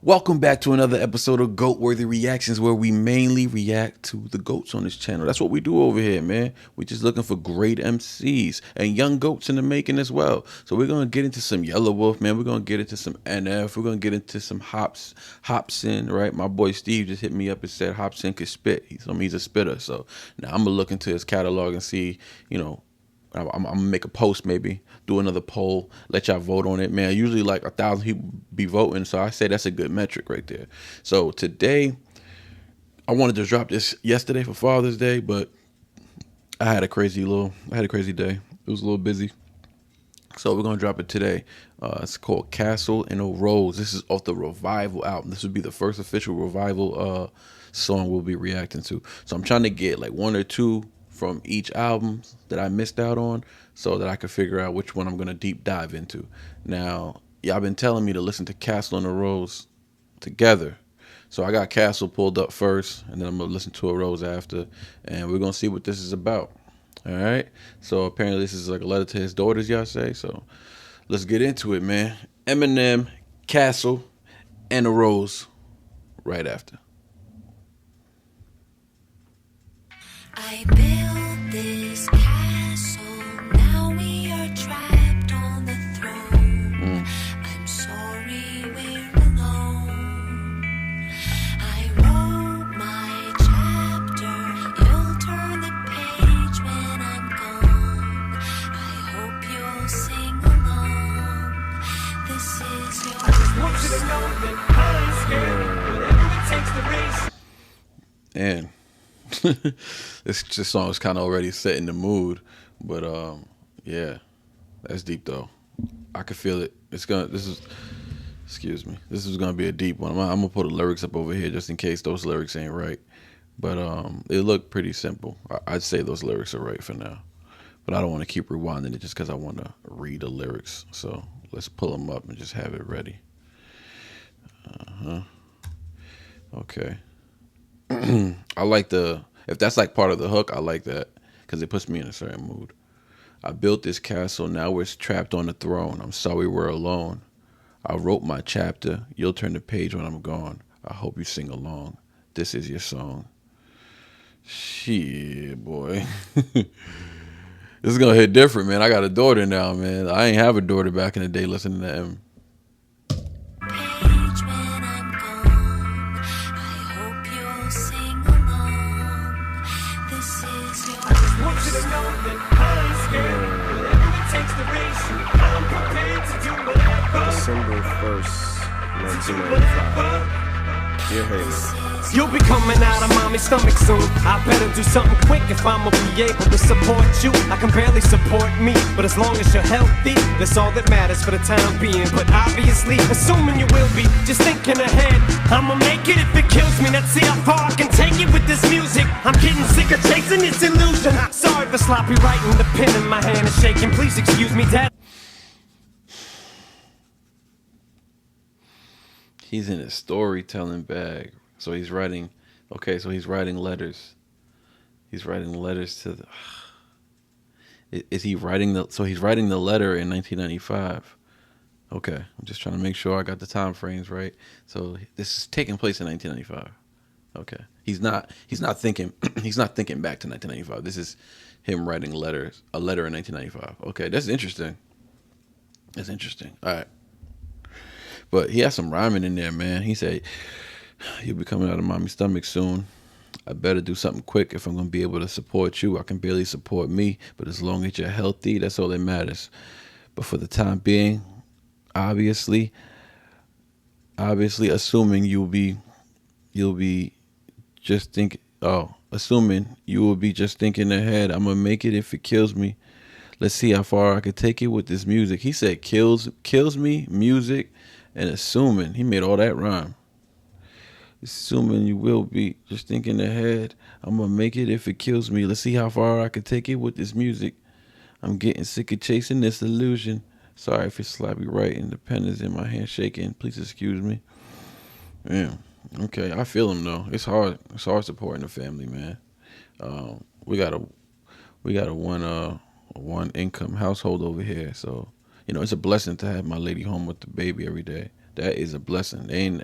Welcome back to another episode of Goat Worthy Reactions, where we mainly react to the goats on this channel. That's what we do over here, man. We're just looking for great MCs and young goats in the making as well. So we're gonna get into some Yellow Wolf, man. We're gonna get into some NF. We're gonna get into some Hopsin, right? My boy Steve just hit me up and said Hopsin could spit. He's a spitter. So now I'm gonna look into his catalog and see, I'm gonna make a post, maybe do another poll, let y'all vote on it, man. Usually like 1,000 people be voting, so I say that's a good metric right there. So today, I wanted to drop this yesterday for Father's Day, but I had a crazy day. It was a little busy, so we're gonna drop it today. It's called Castle and Arose. This is off the Revival album. This would be the first official Revival song we'll be reacting to. So I'm trying to get like one or two from each album that I missed out on, so that I could figure out which one I'm gonna deep dive into. Now, y'all been telling me to listen to Castle and Arose together, so I got Castle pulled up first, and then I'm gonna listen to Arose after, and we're gonna see what this is about. All right. So apparently this is like a letter to his daughters, y'all say. So let's get into it, man. Eminem, Castle, and Arose right after. I built this castle, now we are trapped on the throne. I'm sorry we're alone. I wrote my chapter, you'll turn the page when I'm gone. I hope you'll sing along. This is your I just want you to know that I ain't scared. Whatever it takes to race. And this song is kind of already setting the mood, but yeah, that's deep though. I can feel it. Excuse me, this is gonna be a deep one. I'm gonna put the lyrics up over here just in case those lyrics ain't right, but it looked pretty simple. I'd say those lyrics are right for now, but I don't want to keep rewinding it just because I want to read the lyrics. So let's pull them up and just have it ready. Okay. I like if that's like part of the hook, I like that because it puts me in a certain mood. I built this castle, now we're trapped on the throne. I'm sorry we're alone. I wrote my chapter, you'll turn the page when I'm gone. I hope you sing along. This is your song. Shit, boy. This is gonna hit different, man. I got a daughter now, man. I ain't have a daughter back in the day listening to him. page when I'm gone. I hope you'll sing along. This is your I just want you to know that I ain't scared. Whatever it takes to race, I'm prepared to do whatever. December 1st, To do 1995. whatever. Dear Haley, You'll be coming out of mommy's stomach soon. I better do something quick if I'ma be able to support you. I can barely support me, but as long as you're healthy, that's all that matters for the time being. But obviously, assuming you will be, just thinking ahead. I'ma make it if it kills me. Let's see how far I can take it with this music. I'm getting sick of chasing this illusion. Sorry for sloppy writing, the pen in my hand is shaking. Please excuse me, Dad. He's in a storytelling bag. So he's writing, so he's writing letters. He's writing letters to is he writing he's writing the letter in 1995. Okay, I'm just trying to make sure I got the time frames right. So this is taking place in 1995. Okay. He's not thinking he's not thinking back to 1995. This is him writing a letter in 1995. Okay, that's interesting. That's interesting. All right. But he has some rhyming in there, man. He said, you'll be coming out of mommy's stomach soon. I better do something quick if I'm going to be able to support you. I can barely support me, but as long as you're healthy, that's all that matters. But for the time being, obviously, assuming you will be just thinking ahead, I'm going to make it if it kills me. Let's see how far I can take it with this music. He said kills me, music, and assuming. He made all that rhyme. Assuming you will be just thinking ahead, I'm gonna make it if it kills me. Let's see how far I can take it with this music. I'm getting sick of chasing this illusion. Sorry if it's sloppy writing. The pen is in my hand shaking. Please excuse me. Yeah. Okay, I feel him though. It's hard. It's hard supporting the family, man. We got a one income household over here, so it's a blessing to have my lady home with the baby every day. That is a blessing. They ain't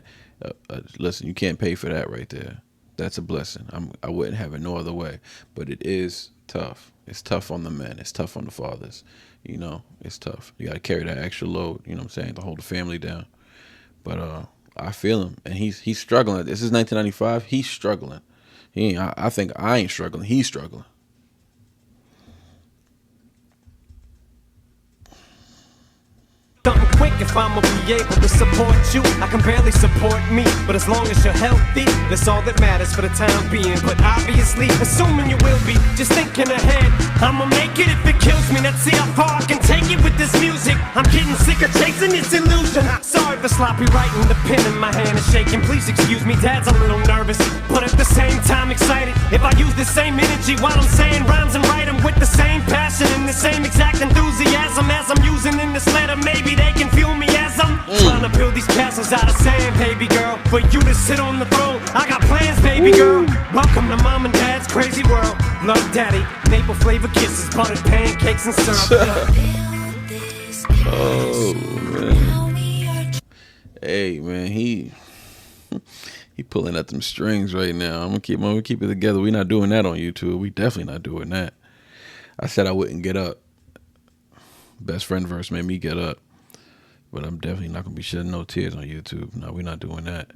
listen. You can't pay for that right there. That's a blessing. I wouldn't have it no other way. But it is tough. It's tough on the men. It's tough on the fathers. You know, it's tough. You got to carry that extra load. You know what I'm saying, to hold the family down. But I feel him, and he's struggling. This is 1995. He's struggling. He ain't, I think I ain't struggling. He's struggling. Something quick if I'ma be able to support you. I can barely support me, but as long as you're healthy, that's all that matters for the time being. But obviously, assuming you will be, just thinking ahead, I'ma make it if it kills me. Let's see how far I can take it with this music. I'm getting sick of chasing this illusion. Sorry for sloppy writing, the pen in my hand is shaking. Please excuse me, Dad's a little nervous, but at the same time excited. If I use the same energy while I'm saying rhymes and write them with the same passion and the same exact enthusiasm as I'm using in this letter, maybe they can feel me as I'm trying to build these castles out of sand, baby girl. For you to sit on the throne, I got plans, baby girl. Welcome to Mom and Dad's crazy world. Love Daddy, maple flavor kisses, buttered pancakes and syrup. Oh man. Hey man, he pulling at them strings right now. I'm gonna keep it together. We're not doing that on YouTube. We definitely not doing that. I said I wouldn't get up. Best friend verse made me get up. But I'm definitely not gonna be shedding no tears on YouTube. No, we're not doing that.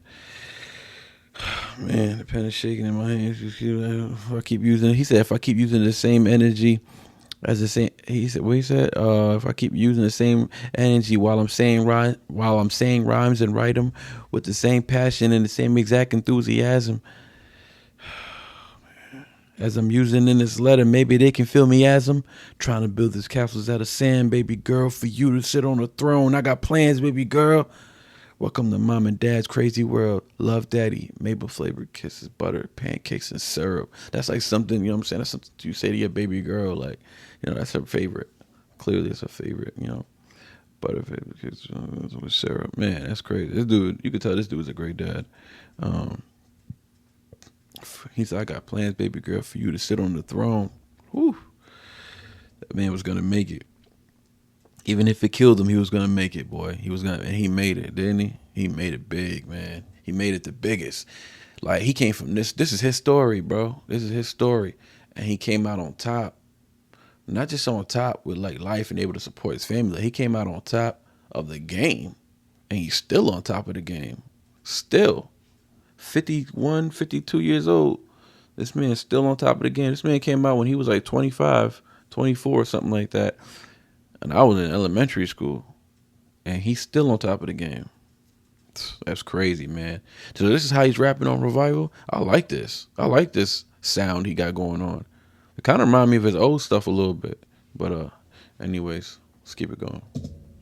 Man, the pen is shaking in my hands. If I keep using it, he said, if I keep using the same energy as the same, he said, what he said, if I keep using the same energy while I'm saying rhymes and write them with the same passion and the same exact enthusiasm as I'm using in this letter, maybe they can feel me as I'm trying to build these castles out of sand, baby girl, for you to sit on the throne. I got plans, baby girl. Welcome to Mom and Dad's crazy world. Love Daddy, maple flavored kisses, butter, pancakes, and syrup. That's like something, you know what I'm saying? That's something you say to your baby girl, like, you know, that's her favorite. Clearly it's her favorite, you know. Butter, flavored kisses with syrup. Man, that's crazy. This dude, you could tell this dude was a great dad. He said, I got plans, baby girl, for you to sit on the throne. Whew. That man was going to make it. Even if it killed him, he was going to make it, boy. And he made it, didn't he? He made it big, man. He made it the biggest. Like, he came from this. This is his story, bro. This is his story. And he came out on top. Not just on top with, like, life and able to support his family. He came out on top of the game. And he's still on top of the game. Still. 51, 52 years old. This man's still on top of the game. This man came out when he was like 25, 24, something like that. And I was in elementary school. And he's still on top of the game. That's crazy, man. So this is how he's rapping on Revival. I like this. I like this sound he got going on. It kind of reminds me of his old stuff a little bit. But anyways, let's keep it going.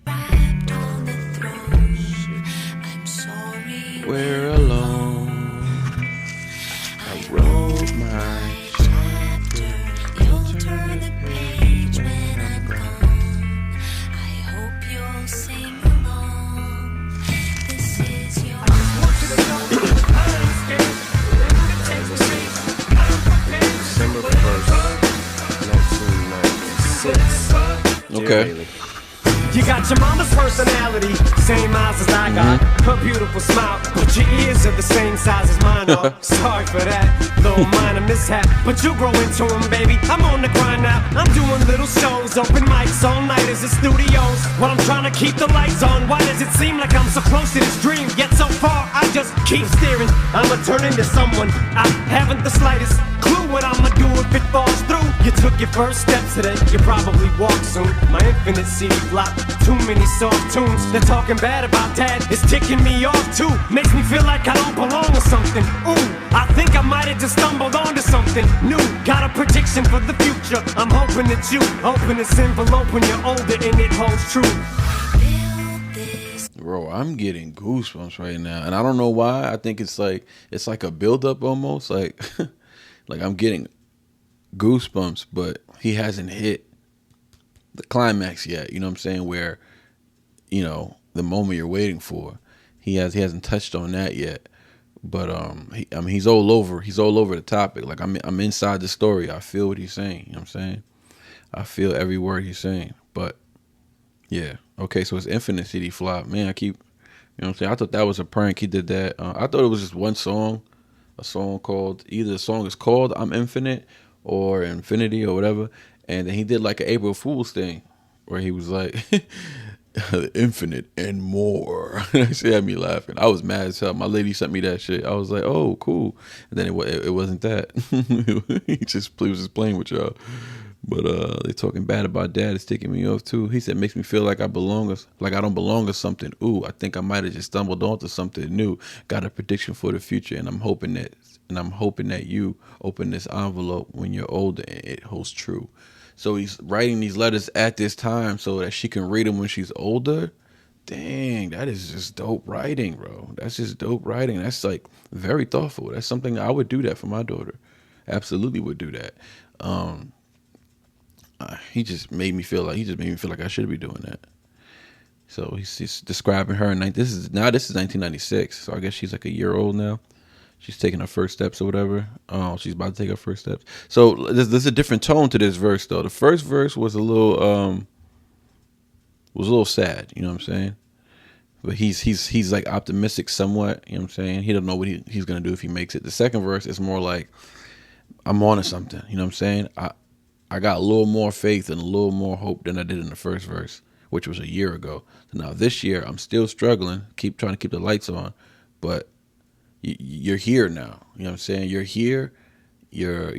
Wrapped on the throne, I'm sorry. We're alone. I wrote my Chapter, you'll turn the page when I'm gone. I hope you'll sing along. This is your December 1st, 1996. Okay. Haley. You got your mama's personality, same eyes as I got, her beautiful smile, but your ears are the same size as mine are. Sorry for that, little minor mishap, but you'll grow into them, baby. I'm on the grind now, I'm doing little shows, open mics all nighters in studios. While I'm trying to keep the lights on, why does it seem like I'm so close to this dream? Yet so far, I just keep steering. I'ma turn into someone I haven't the slightest clue what I'ma do if it falls through. You took your first steps today, you probably walk soon. My infinite CD flop, too many soft tunes. They're talking bad about Dad, it's ticking me off too. Makes me feel like I don't belong or something. Ooh, I think I might have just stumbled onto something new. Got a prediction for the future, I'm hoping that you open this envelope when you're older and it holds true. build this. Bro, I'm getting goosebumps right now. And I don't know why. I think it's like a buildup almost. Like like I'm getting goosebumps, but he hasn't hit the climax yet. You know what I'm saying? Where, you know, the moment you're waiting for. He hasn't touched on that yet. But he's all over the topic. Like I'm inside the story. I feel what he's saying. You know what I'm saying? I feel every word he's saying. But yeah. Okay, so it's Infinite CD flop. Man, I keep You know what I'm saying? I thought that was a prank. He did that. I thought it was just one song, a song called, either the song is called I'm Infinite or Infinity or whatever. And then he did like an April Fool's thing where he was like, infinite and more. That shit had me laughing. I was mad as hell. My lady sent me that shit. I was like, oh, cool. And then it wasn't that. He was just playing with y'all. But they talking bad about dad. It's taking me off too. He said, makes me feel like I don't belong to something. Ooh, I think I might have just stumbled onto something new. Got a prediction for the future, and I'm hoping that you open this envelope when you're older and it holds true. So he's writing these letters at this time so that she can read them when she's older. Dang, that is just dope writing, bro. That's just dope writing. That's like very thoughtful. That's something I would do that for my daughter. Absolutely would do that. He just made me feel like I should be doing that. So he's describing her. This is 1996. So I guess she's like a year old now. She's taking her first steps or whatever. Oh, she's about to take her first steps. So there's a different tone to this verse though. The first verse was a little sad. You know what I'm saying? But he's like optimistic somewhat. You know what I'm saying? He don't know what he's gonna do if he makes it. The second verse is more like, I'm on to something. You know what I'm saying? I got a little more faith and a little more hope than I did in the first verse, which was a year ago. So now this year, I'm still struggling, trying to keep the lights on, but you're here now. You know what I'm saying? You're here. You're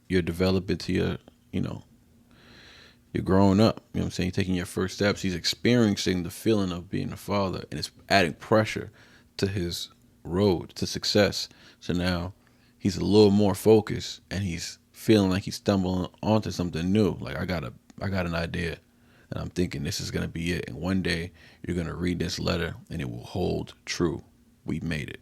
developing to you're growing up. You know what I'm saying? You're taking your first steps. He's experiencing the feeling of being a father, and it's adding pressure to his road to success. So now he's a little more focused, and he's feeling like he's stumbling onto something new. Like I got an idea, and I'm thinking this is gonna be it. And one day you're gonna read this letter, and it will hold true. We made it.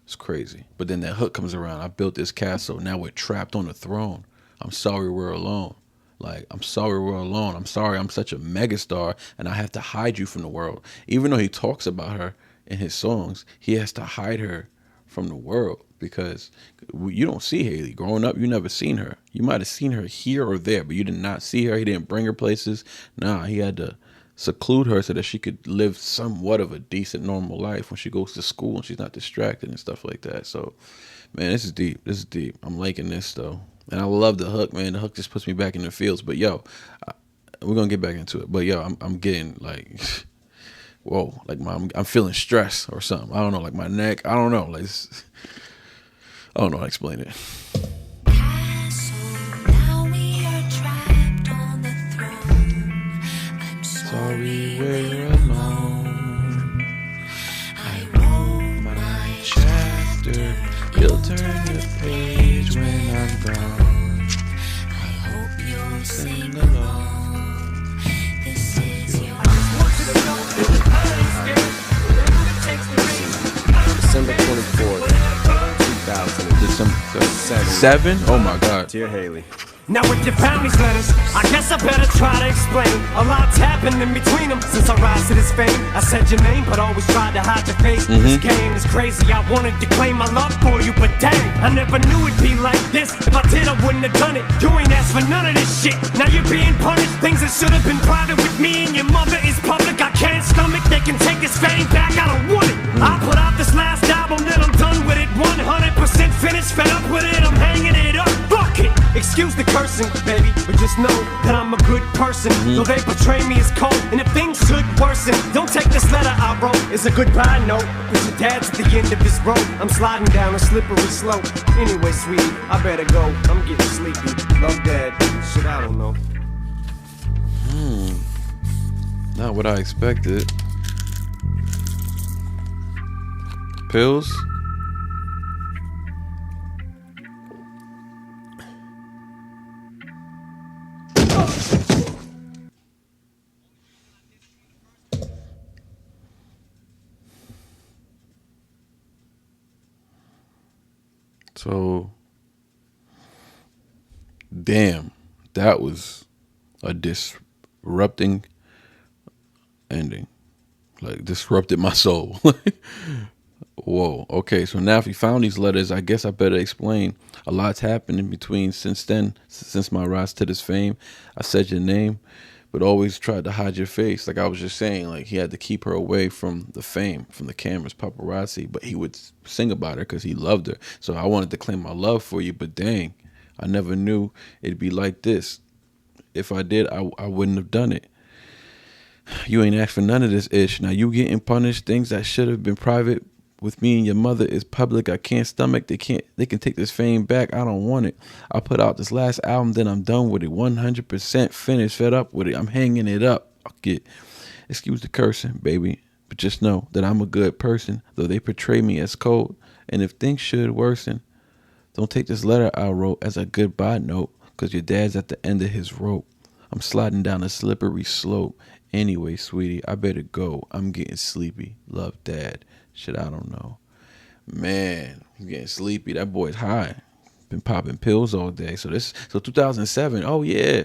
It's crazy. But then that hook comes around. I built this castle. Now we're trapped on the throne. I'm sorry we're alone. Like, I'm sorry we're alone. I'm sorry I'm such a megastar and I have to hide you from the world. Even though he talks about her in his songs, he has to hide her from the world because you don't see Haley. Growing up, you never seen her. You might have seen her here or there, but you did not see her. He didn't bring her places. Nah, he had to seclude her so that she could live somewhat of a decent, normal life when she goes to school and she's not distracted and stuff like that. So, man, this is deep. This is deep. I'm liking this, though. And I love the hook, man. The hook just puts me back in the fields. But, yo, we're going to get back into it. But, yo, I'm getting, like, whoa. Like, I'm feeling stress or something. I don't know. Like, my neck. I don't know. Like, I don't know how to explain it. Sorry, we're alone. I wrote my chapter. You'll turn the page when I'm gone. I hope you'll sing along. This is your December 24th, 2000. December 7? Oh my God. Dear Haley. Now with your family's letters, I guess I better try to explain. A lot's happened in between them since I rise to this fame. I said your name, but always tried to hide your face. This game is crazy, I wanted to claim my love for you, but dang, I never knew it'd be like this. If I did, I wouldn't have done it. You ain't asked for none of this shit. Now you're being punished. Things that should have been private with me and your mother is public. I can't stomach, they can take this fame back, I don't want it. I put out this last album, then I'm done with it. 100% finished, fed up with it, I'm hanging it up. Fuck it. Excuse the cursing, baby, but just know that I'm a good person. Though they portray me as cold, and if things should worsen, don't take this letter I wrote as a goodbye note, cause your dad's at the end of his road. I'm sliding down a slippery slope. Anyway, sweetie, I better go. I'm getting sleepy. Love, Dad. Shit, I don't know. Not what I expected. Pills? So, damn, that was a disrupting ending. Like, disrupted my soul. Whoa. Okay, so now if you found these letters, I guess I better explain. A lot's happened in between since then, since my rise to this fame. I said your name, but always tried to hide your face. Like I was just saying, like he had to keep her away from the fame, from the cameras, paparazzi, but he would sing about her because he loved her. So I wanted to claim my love for you, but dang, I never knew it'd be like this. If I did, I wouldn't have done it. You ain't asked for none of this ish. Now you getting punished. Things that should have been private with me and your mother is public. I can't stomach. They can take this fame back. I don't want it. I put out this last album, then I'm done with it. 100% finished, fed up with it. I'm hanging it up. Excuse the cursing, baby, but just know that I'm a good person, though they portray me as cold. And if things should worsen, don't take this letter I wrote as a goodbye note, cause your dad's at the end of his rope. I'm sliding down a slippery slope. Anyway, sweetie, I better go. I'm getting sleepy. Love, Dad. Shit, I don't know. Man, I'm getting sleepy. That boy's high. Been popping pills all day. So 2007. Oh yeah.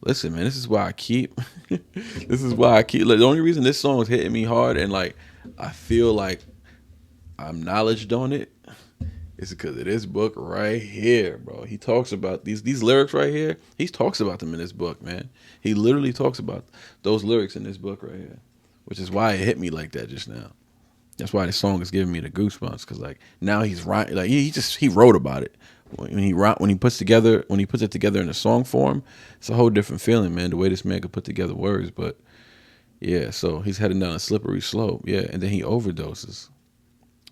Listen, man, this is why I keep. This is why I keep. Like, the only reason this song is hitting me hard and like I feel like I'm knowledged on it is because of this book right here, bro. He talks about these lyrics right here. He talks about them in this book, man. He literally talks about those lyrics in this book right here, which is why it hit me like that just now. That's why this song is giving me the goosebumps, because like now he's writing, like he wrote about it. When he puts it together in a song form, it's a whole different feeling, man. The way this man could put together words, but yeah. So he's heading down a slippery slope, yeah, and then he overdoses.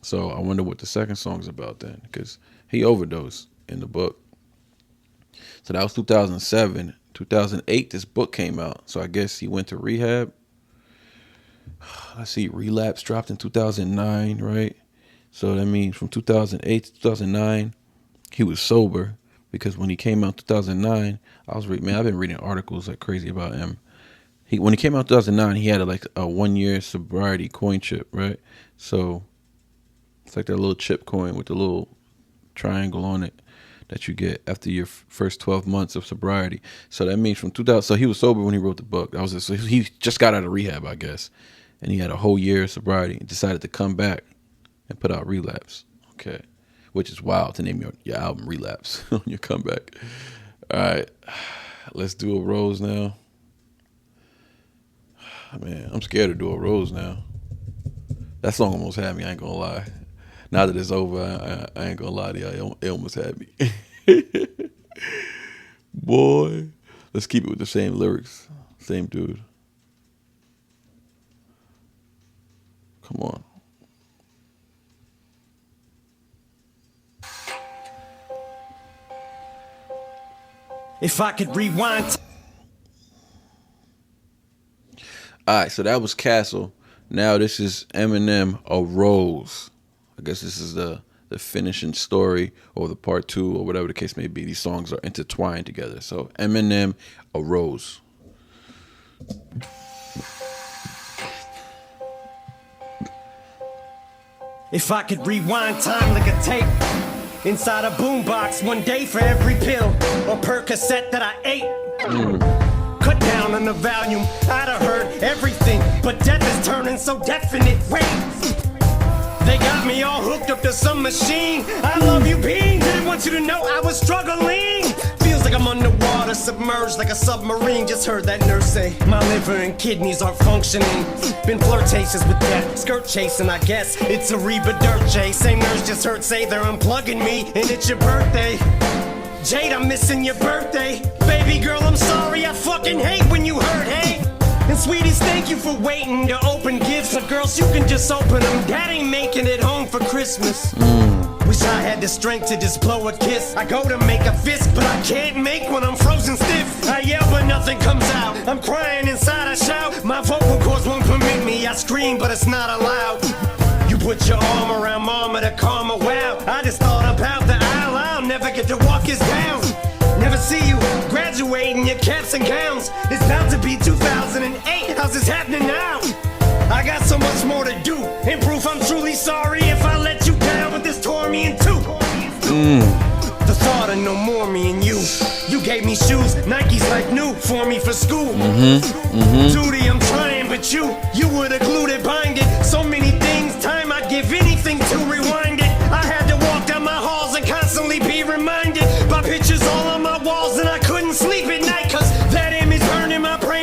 So I wonder what the second song's about then, because he overdosed in the book. So that was 2007. 2008, this book came out. So I guess he went to rehab. Let's see, Relapse dropped in 2009, right? So that means from 2008 to 2009, he was sober, because when he came out in 2009, I've been reading articles like crazy about him. When he came out in 2009, he had a 1 year sobriety coin chip, right? So it's like that little chip coin with the little triangle on it that you get after your first 12 months of sobriety. So that means from 2000. So he was sober when he wrote the book. So he just got out of rehab, I guess, and he had a whole year of sobriety and decided to come back and put out Relapse. Okay, which is wild to name your album Relapse on your comeback. All right, let's do Arose now. Man, I'm scared to do Arose now. That song almost had me, I ain't gonna lie. Now that it's over, I ain't gonna lie to y'all. It almost had me. Boy, let's keep it with the same lyrics. Same dude. Come on. If I could rewind. All right, so that was Castle. Now this is Eminem, Arose. I guess this is the finishing story, or the part 2, or whatever the case may be. These songs are intertwined together. So Eminem, Arose. If I could rewind time like a tape inside a boombox, one day for every pill or Percocet that I ate. Cut down on the volume, I'd have heard everything, but death is turning so definite. Wait, they got me all hooked up to some machine. I love you, Bean. Didn't want you to know I was struggling. Feels like I'm underwater, submerged like a submarine. Just heard that nurse say my liver and kidneys aren't functioning. Been flirtatious with death, skirt chasing, I guess. It's a Reba dirt chase. Same nurse just heard say they're unplugging me, and it's your birthday. Jade, I'm missing your birthday. Baby girl, I'm sorry, I fucking hate when you hurt, hey. And sweeties, thank you for waiting to open gifts. For girls, you can just open them. Dad ain't making it home for Christmas. Wish I had the strength to just blow a kiss. I go to make a fist, but I can't make when I'm frozen stiff. I yell, but nothing comes out. I'm crying inside, I shout. My vocal cords won't permit me. I scream, but it's not allowed. You put your arm around mama to calm her. Wow, I just thought about the aisle. I'll never get to walk this down. Never see you graduating your caps and gowns. It's about to be 2008. How's this happening now? I got so much more to do. In proof, I'm truly sorry if I let you down, but this tore me in two. The thought of no more me and you. You gave me shoes, Nikes like new for me for school. Duty, I'm trying, but you would've glued it, bind it. So many things, time I'd give anything to rewind it. I had to walk down my halls and constantly be reminded by pictures all on my walls, and I couldn't sleep at night, cause that image burned in my brain.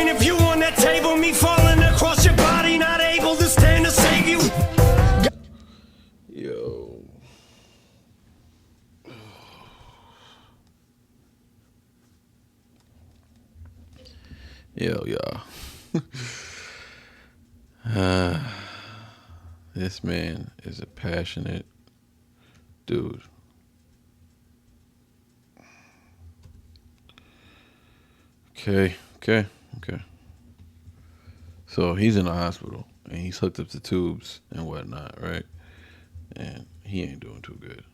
Yo, y'all. This man is a passionate dude. Okay. So he's in the hospital and he's hooked up to tubes and whatnot, right? And he ain't doing too good.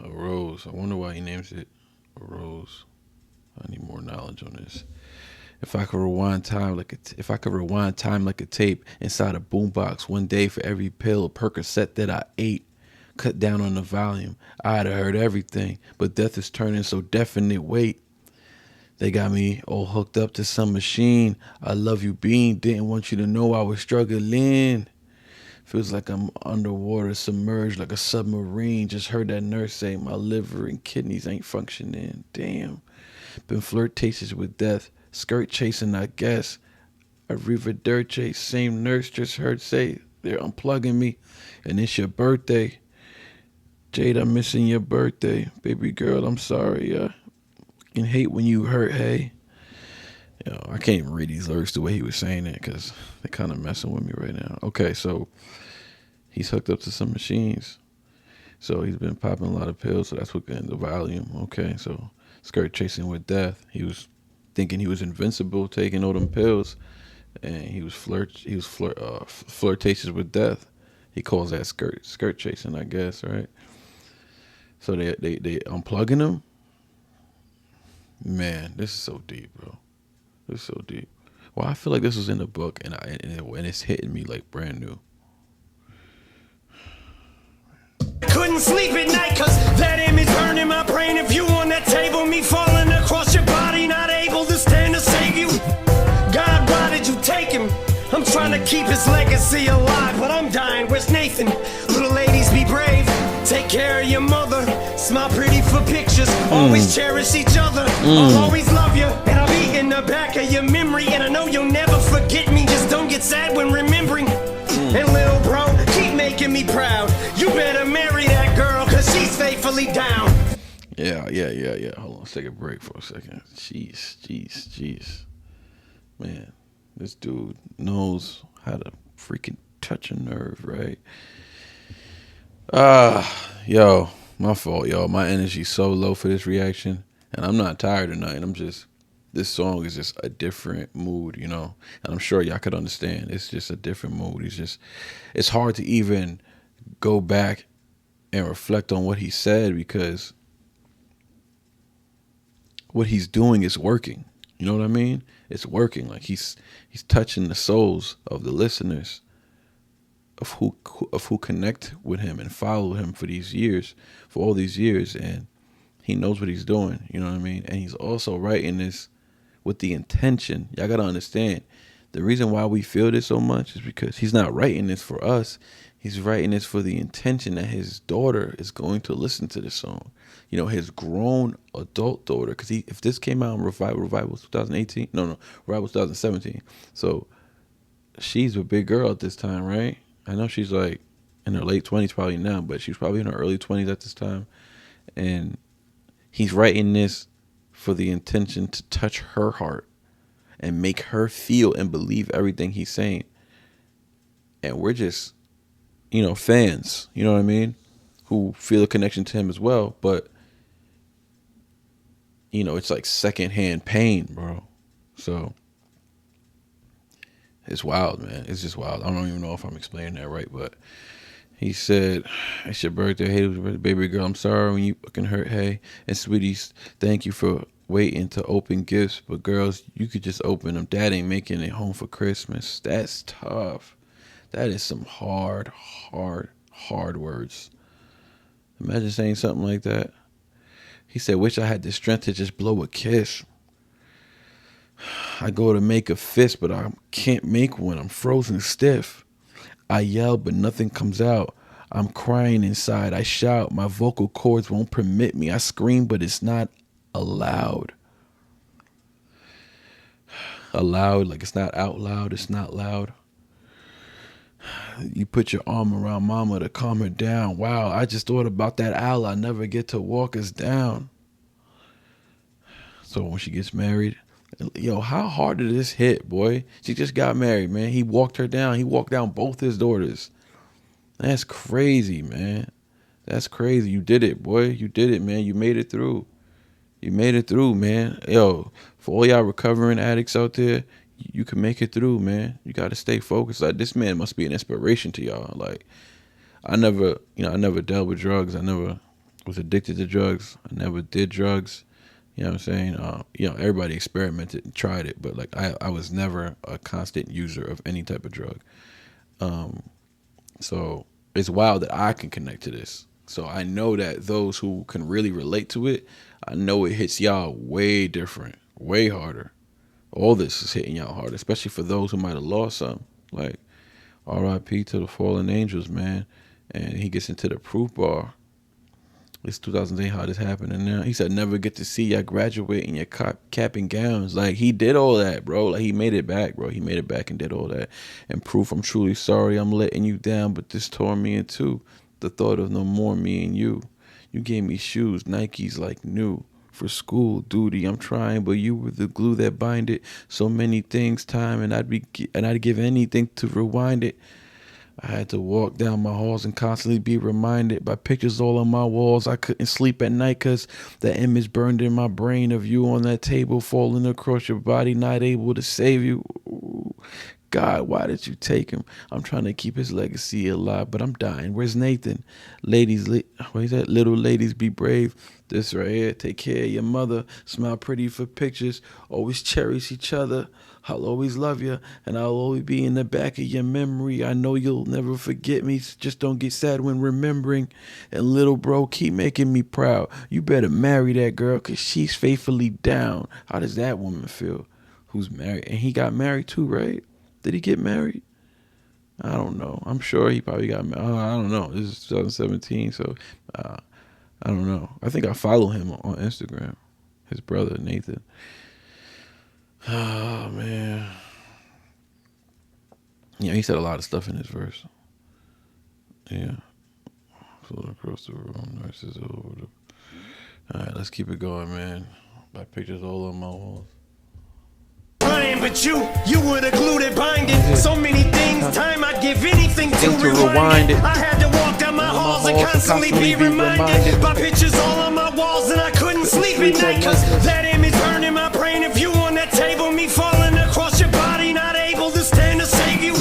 Arose. I wonder why he names it Arose. I need more knowledge on this. If I could rewind time like a tape inside a boombox, one day for every pill or Percocet that I ate, cut down on the volume, I'd have heard everything. But death is turning so definite. Wait, they got me all hooked up to some machine. I love you, Bean. Didn't want you to know I was struggling. Feels like I'm underwater, submerged like a submarine. Just heard that nurse say my liver and kidneys ain't functioning. Damn. Been flirtatious with death. Skirt chasing, I guess. Arriva dirt chase. Same nurse just heard say they're unplugging me. And it's your birthday. Jade, I'm missing your birthday. Baby girl, I'm sorry. I can hate when you hurt, hey. I can't even read these lyrics the way he was saying it because they're kind of messing with me right now. Okay, so he's hooked up to some machines. So he's been popping a lot of pills, so that's what got the volume. Okay, so skirt chasing with death. He was thinking he was invincible, taking all them pills, and he was flirtatious with death. He calls that skirt chasing, I guess, right? So they unplugging him. Man, this is so deep, bro. This is so deep. Well, I feel like this was in the book, and it's hitting me like brand new. Couldn't sleep at night cause that image burned in my brain. If you on that table, me falling across your body, not able to stand to save you. God, why did you take him? I'm trying to keep his legacy alive, but I'm dying. Where's Nathan? Little ladies, be brave. Take care of your mother. Smile pretty for pictures. Always cherish each other. I'll always love you, and I'll be in the back of your memory. And I know you'll never forget me. Just don't get sad when remembering. And little bro, keep making me proud. You better marry that girl, cause she's faithfully down. Yeah. Hold on, let's take a break for a second. Jeez. Man, this dude knows how to freaking touch a nerve, right? Yo, my fault, y'all. My energy's so low for this reaction, and I'm not tired or nothing. This song is just a different mood, and I'm sure y'all could understand. It's just a different mood. It's hard to even go back and reflect on what he said because what he's doing is working. You know what I mean? It's working. Like he's touching the souls of the listeners of who connect with him and follow him for all these years, and he knows what he's doing. You know what I mean? And he's also writing this with the intention. Y'all gotta understand, the reason why we feel this so much is because he's not writing this for us. He's writing this for the intention that his daughter is going to listen to this song. His grown adult daughter. Because if this came out in Revival 2018, Revival 2017. So she's a big girl at this time, right? I know she's like in her late 20s probably now, but she's probably in her early 20s at this time. And he's writing this for the intention to touch her heart and make her feel and believe everything he's saying. And we're just, fans, you know what I mean, who feel a connection to him as well. But, it's like secondhand pain, bro. So it's wild, man. It's just wild. I don't even know if I'm explaining that right, but he said, it's your birthday. Hey, baby girl, I'm sorry when you fucking hurt. Hey, and sweeties, thank you for waiting to open gifts. But girls, you could just open them. Dad ain't making it home for Christmas. That's tough. That is some hard words. Imagine saying something like that. He said, wish I had the strength to just blow a kiss. I go to make a fist, but I can't make one. I'm frozen stiff. I yell, but nothing comes out. I'm crying inside. I shout. My vocal cords won't permit me. I scream, but it's not allowed. Allowed, like it's not out loud. It's not loud. You put your arm around mama to calm her down. Wow, I just thought about that owl. I never get to walk us down. So when she gets married, yo, how hard did this hit, boy? She just got married, man. He walked her down. He walked down both his daughters. That's crazy, man. That's crazy. You did it, boy. You did it, man. You made it through. You made it through, man. Yo, for all y'all recovering addicts out there, you can make it through, man. You got to stay focused. Like, this man must be an inspiration to y'all. Like, I never dealt with drugs. I never was addicted to drugs. I never did drugs. You know what I'm saying? Everybody experimented and tried it, but like I was never a constant user of any type of drug. So it's wild that I can connect to this. So I know that those who can really relate to it, I know it hits y'all way different, way harder. All this is hitting y'all hard, especially for those who might have lost something. Like, R.I.P. to the fallen angels, man. And he gets into the proof bar. It's 2008 how this happening now. He said, never get to see y'all graduate in your cap and gowns. Like, he did all that, bro. Like, he made it back, bro. He made it back and did all that. And proof, I'm truly sorry I'm letting you down, but this tore me in two. The thought of no more me and you. You gave me shoes, Nikes like new. For school duty, I'm trying, but you were the glue that bind it. So many things, time, and I'd give anything to rewind it. I had to walk down my halls and constantly be reminded by pictures all on my walls. I couldn't sleep at night because the image burned in my brain of you on that table, falling across your body, not able to save you. Ooh, God, why did you take him? I'm trying to keep his legacy alive, but I'm dying. Where's Nathan? Ladies, what is that? Little ladies, be brave. This right here, take care of your mother. Smile pretty for pictures. Always cherish each other. I'll always love you, and I'll always be in the back of your memory. I know you'll never forget me. Just don't get sad when remembering. And little bro, keep making me proud. You better marry that girl, because she's faithfully down. How does that woman feel who's married? And he got married too, right? Did he get married? I don't know. I'm sure he probably got married. I don't know. This is 2017, so I don't know. I think I follow him on Instagram. His brother, Nathan. Oh, man. Yeah, he said a lot of stuff in his verse. Yeah. Float across the room. Nurses over the... All right, let's keep it going, man. Got pictures all on my walls. But you were the glue that bind it. So many things, time I'd give anything to rewind it. I had to walk down my halls and constantly be reminded by pictures all on my walls, and I couldn't sleep at night, cause that image burned in my brain of you on that table, me falling across your body, not able to stand to save you.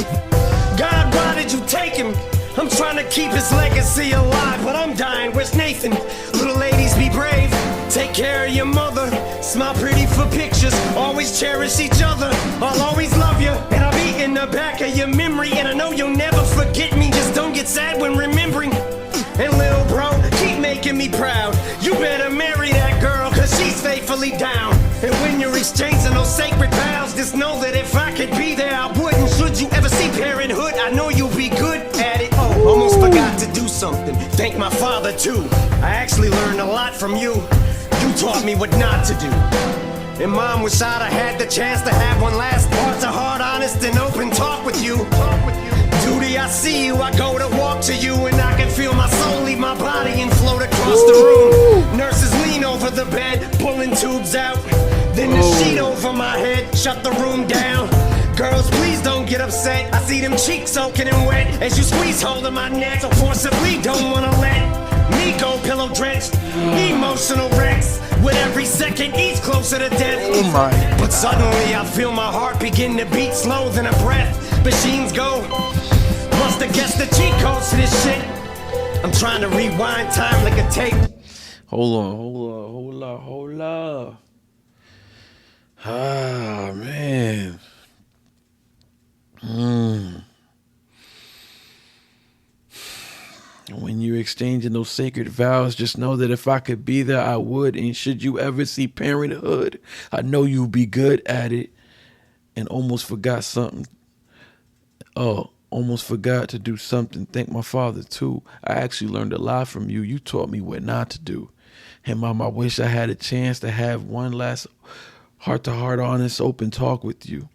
God, why did you take him? I'm trying to keep his legacy alive, but I'm dying. Where's Nathan? Little ladies, be brave. Take care of your mother. Smile pretty for pictures. Always cherish each other. I'll always love you, and I'll be in the back of your memory. And I know you'll never forget me. Just don't get sad when remembering. And little bro, keep making me proud. You better marry that girl, cause she's faithfully down. And when you're exchanging those sacred vows, just know that if I could be there, I would. And should you ever see parenthood, I know you'll be good at it. Oh, almost forgot to do something. Thank my father too. I actually learned a lot from you. You taught me what not to do. And mom, wish I'd have had the chance to have one last heart to heart, honest and open talk with you. Duty, I see you, I go to walk to you, and I can feel my soul leave my body and float across the room. Nurses lean over the bed, pulling tubes out. Then the sheet over my head, shut the room down. Girls, please don't get upset. I see them cheeks soaking and wet as you squeeze hold of my neck. So forcibly don't wanna let me go pillow drenched. Emotional wrecks with every second each closer to death. Oh my. But suddenly I feel my heart begin to beat slow than a breath. Machines go. Must have guessed the cheat codes to this shit. I'm trying to rewind time like a tape. Hold up. Ah, man. When you're exchanging those sacred vows, just know that if I could be there, I would. And should you ever see parenthood, I know you'll be good at it. And almost forgot something. Oh, almost forgot to do something. Thank my father, too. I actually learned a lot from you. You taught me what not to do. And Mom, I wish I had a chance to have one last heart-to-heart, honest, open talk with you.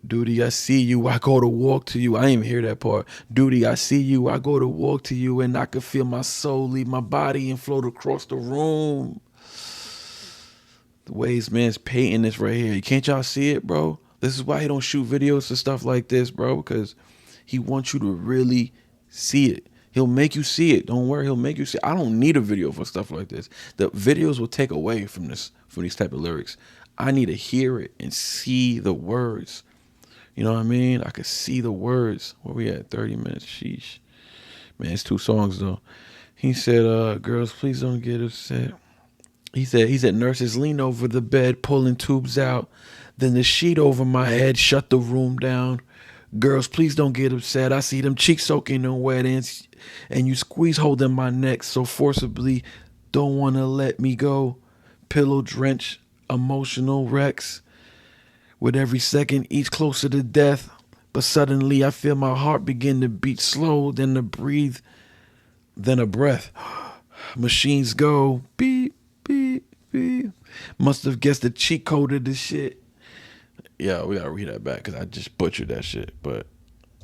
Duty, I see you, I go to walk to you. I didn't even hear that part. Duty, I see you, I go to walk to you, and I can feel my soul leave my body and float across the room. The ways man's painting this right here. Can't y'all see it, bro? This is why he don't shoot videos and stuff like this, bro, because he wants you to really see it. He'll make you see it. Don't worry, he'll make you see it. I don't need a video for stuff like this. The videos will take away from these type of lyrics. I need to hear it and see the words. You know what I mean? I could see the words. Where we at? 30 minutes. Sheesh. Man, it's 2 songs though. He said, girls, please don't get upset. He said, nurses lean over the bed, pulling tubes out. Then the sheet over my head shut the room down. Girls, please don't get upset. I see them cheeks soaking in wet and you squeeze holding my neck so forcibly. Don't want to let me go. Pillow drenched, emotional wrecks. With every second, each closer to death. But suddenly I feel my heart begin to beat slow, then to breathe, then a breath. Machines go beep, beep, beep. Must have guessed the cheat code of this shit. Yeah, we gotta read that back because I just butchered that shit, but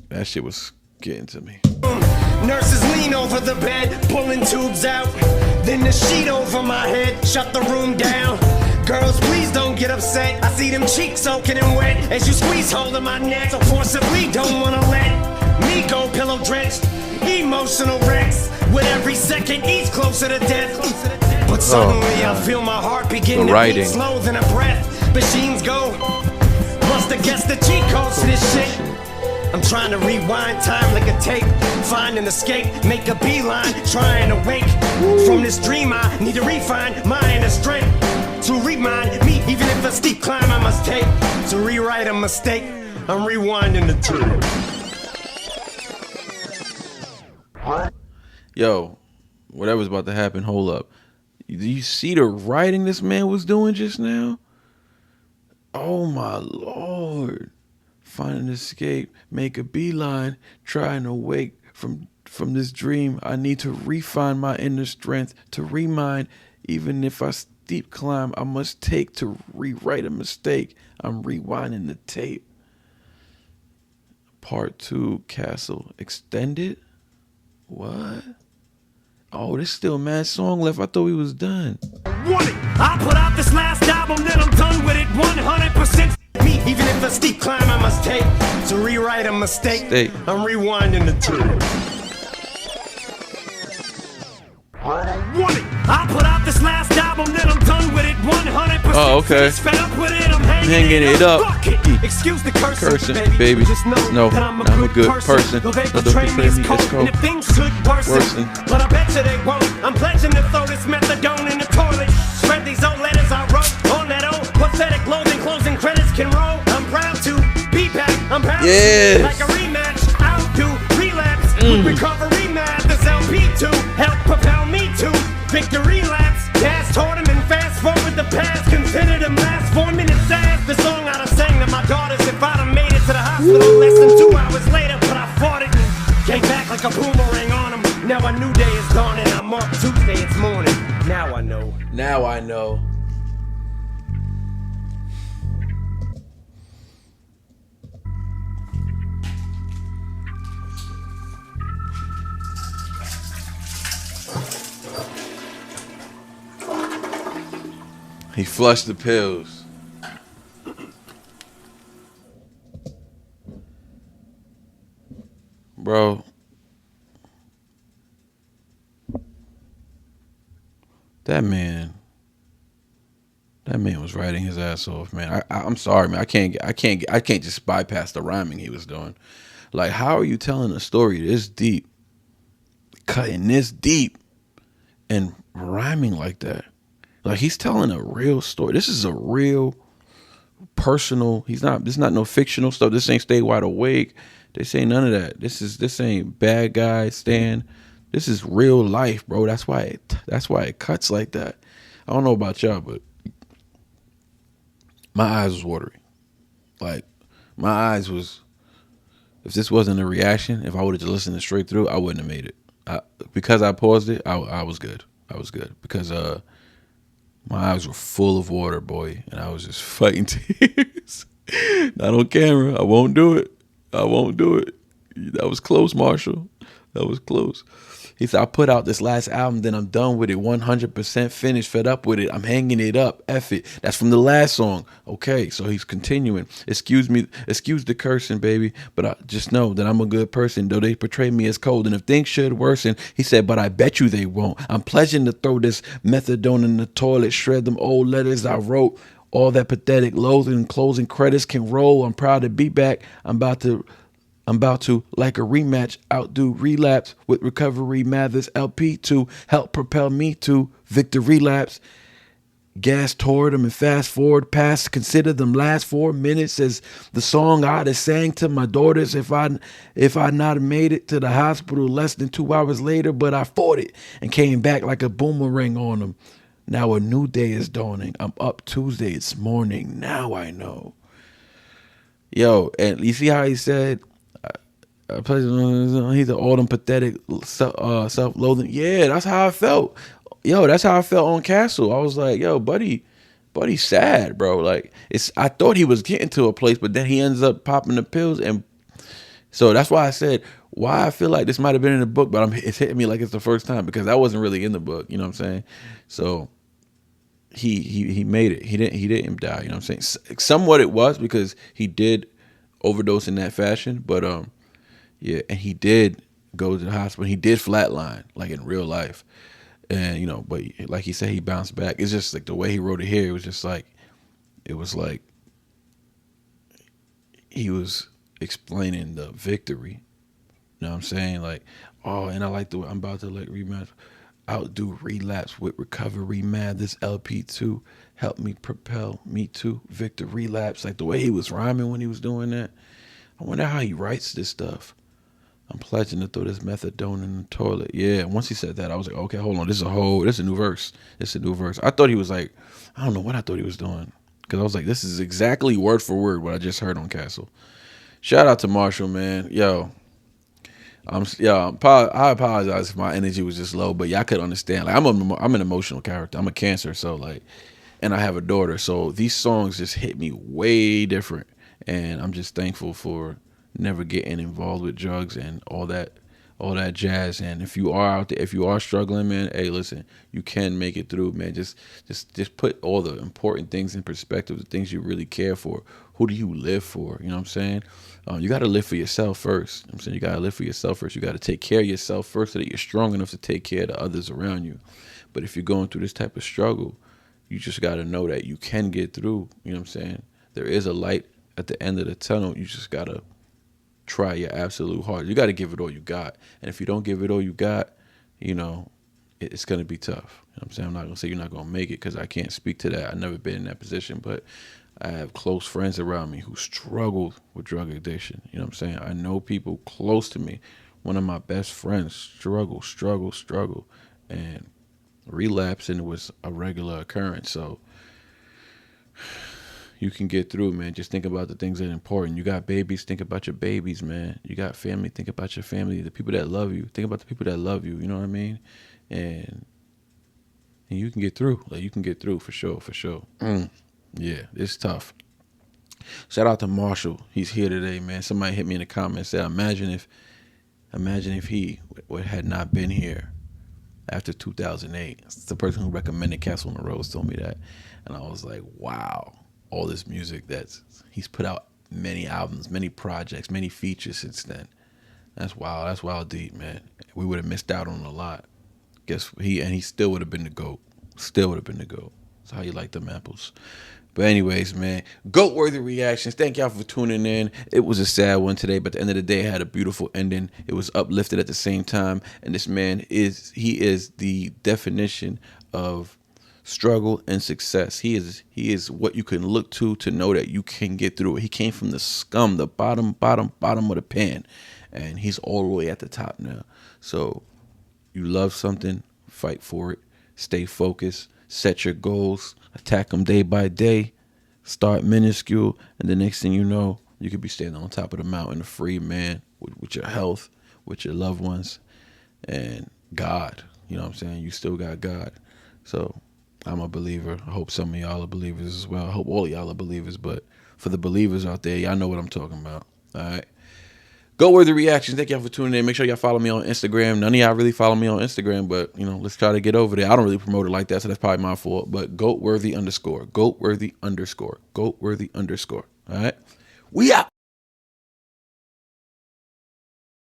that shit was getting to me. Nurses lean over the bed, pulling tubes out. Then the sheet over my head, shut the room down. Girls, please don't get upset. I see them cheeks soaking and wet as you squeeze holding my neck. So forcibly don't wanna let me go. Pillow drenched, emotional wrecks. With every second, each closer to death. But suddenly I feel my heart begin to beat slow, then a breath. Machines go. Must have guessed the cheat codes to this shit. I'm trying to rewind time like a tape. Find an escape, make a beeline. Trying to wake from this dream. I need to refine my inner strength to remind me, even if a steep climb I must take to rewrite a mistake. I'm rewinding the tape. Yo, whatever's about to happen, hold up. Do you see the writing this man was doing just now? Oh my Lord. Find an escape, make a beeline, trying to wake from this dream. I need to refine my inner strength to remind, even if I steep climb I must take to rewrite a mistake. I'm rewinding the tape. Part 2, Castle Extended? What? Oh, there's still a mad song left. I thought we was done. Want it. I'll put out this last album, then I'm done with it 100%. Me, even if a steep climb I must take to rewrite a mistake. I'm rewinding the tape. Want it. I'll put out this last album, then I'm done with it 100%. Oh, okay. Fed up with it, I'm hanging it up. Excuse the cursing, baby. Just know that I'm a good person. Though they betray me, it's cold. And if things could worsen, but I bet you they won't. I'm pledging to throw this methadone in the toilet. Spread these old letters I wrote on that old pathetic loathing. Closing credits can roll. I'm proud to be back. I'm proud to like a rematch. I'll do relapse. Recovery math is LP2. Help propel me to victory laps. Gas toward him and fast forward the past. Consider them last 4 minutes as the song I'd have sang to my daughters if I'd have made it to the hospital less than 2 hours later. But I fought it and came back like a boomerang on him. Now a new day is dawning. I'm up Tuesday, it's morning. Now I know. Now I know. He flushed the pills. Bro. That man was writing his ass off, man. I'm sorry, man. I can't just bypass the rhyming he was doing. Like, how are you telling a story this deep, cutting this deep, and rhyming like that? Like, he's telling a real story. This is a real personal. This is not no fictional stuff. This ain't Stay Wide Awake. This ain't none of that. This ain't Bad Guy Stan. This is real life, bro. That's why it cuts like that. I don't know about y'all, but my eyes was watery. Like, my eyes was, if this wasn't a reaction, if I would have just listened straight through, I wouldn't have made it. Because I paused it, I was good. I was good. Because my eyes were full of water, boy, and I was just fighting tears. Not on camera. I won't do it. That was close, Marshall. That was close. He said, I put out this last album, then I'm done with it. 100% finished, fed up with it. I'm hanging it up. F it. That's from the last song. Okay, so he's continuing. Excuse the cursing, baby, but I just know that I'm a good person, though they portray me as cold. And if things should worsen, he said, but I bet you they won't. I'm pledging to throw this methadone in the toilet, shred them old letters I wrote. All that pathetic loathing, closing credits can roll. I'm proud to be back. I'm about to, like a rematch, outdo relapse with recovery Mathers LP to help propel me to victory laps. Gas toward them and fast forward past. Consider them last 4 minutes as the song I'd have sang to my daughters if I not made it to the hospital less than 2 hours later. But I fought it and came back like a boomerang on them. Now a new day is dawning. I'm up Tuesday. It's morning. Now I know. Yo, and you see how he said, he's all them pathetic self-loathing. Yeah, that's how I felt. Yo, that's how I felt on Castle. I was like, yo, buddy's sad, bro. Like, I thought he was getting to a place, but then he ends up popping the pills, and so that's why I said why I feel like this might have been in the book, but it's hitting me like it's the first time because I wasn't really in the book. You know what I'm saying? So he made it. He didn't die. You know what I'm saying? Somewhat it was because he did overdose in that fashion, but yeah, and he did go to the hospital. He did flatline, like in real life. And, you know, but like he said, he bounced back. It's just like the way he wrote it here, it was like he was explaining the victory. You know what I'm saying? Like, oh, and I like the way I'm about to like rematch, outdo relapse with recovery mad. This LP2 helped me propel me to victory lapse. Like the way he was rhyming when he was doing that. I wonder how he writes this stuff. I'm pledging to throw this methadone in the toilet. Yeah, once he said that, I was like, okay, hold on. This is a new verse. I thought he was like, I don't know what I thought he was doing. Because I was like, this is exactly word for word what I just heard on Castle. Shout out to Marshall, man. Yo, I apologize if my energy was just low, but y'all could understand. Like, I'm an emotional character. I'm a Cancer, so like, and I have a daughter. So these songs just hit me way different. And I'm just thankful for never getting involved with drugs and all that jazz. And if you are out there, if you are struggling, man, hey, listen, you can make it through, man. Just put all the important things in perspective, the things you really care for. Who do you live for? You know what I'm saying? You got to live for yourself first. You know what I'm saying? You got to live for yourself first. You got to take care of yourself first so that you're strong enough to take care of the others around you. But if you're going through this type of struggle, you just got to know that you can get through. You know what I'm saying? There is a light at the end of the tunnel. You just got to try your absolute hardest. You got to give it all you got. And if you don't give it all you got, you know, it's going to be tough. You know what I'm saying? I'm not going to say you're not going to make it because I can't speak to that. I've never been in that position, but I have close friends around me who struggled with drug addiction. You know what I'm saying? I know people close to me. One of my best friends struggle, and relapsing was a regular occurrence. So you can get through, man. Just think about the things that are important. You got babies, think about your babies, man. You got family, think about your family. The people that love you, think about the people that love you. You know what I mean? And you can get through. Like, you can get through for sure. Yeah, it's tough. Shout out to Marshall. He's here today, man. Somebody hit me in the comments, said, imagine if he had not been here after 2008. It's the person who recommended Castle and Arose told me that. And I was like, wow. All this music he's put out, many albums, many projects, many features since then. That's wild. That's wild deep, man. We would have missed out on a lot. Guess he still would have been the GOAT. That's how you like them apples. But anyways, man, GOAT-worthy reactions. Thank y'all for tuning in. It was a sad one today, but at the end of the day, it had a beautiful ending. It was uplifted at the same time. And this man is the definition of struggle and success. He is what you can look to know that you can get through it. He came from the scum, the bottom of the pan, and he's all the way at the top now. So you love something, fight for it, stay focused, set your goals, attack them day by day, start minuscule, and the next thing you know, you could be standing on top of the mountain, a free man with your health, with your loved ones, and God. You know what I'm saying? You still got God. So I'm a believer. I hope some of y'all are believers as well. I hope all of y'all are believers. But for the believers out there, y'all know what I'm talking about. All right. GoatWorthy Reactions. Thank y'all for tuning in. Make sure y'all follow me on Instagram. None of y'all really follow me on Instagram, but you know, let's try to get over there. I don't really promote it like that, so that's probably my fault. But GoatWorthy_. GoatWorthy_. GoatWorthy_. All right. We out.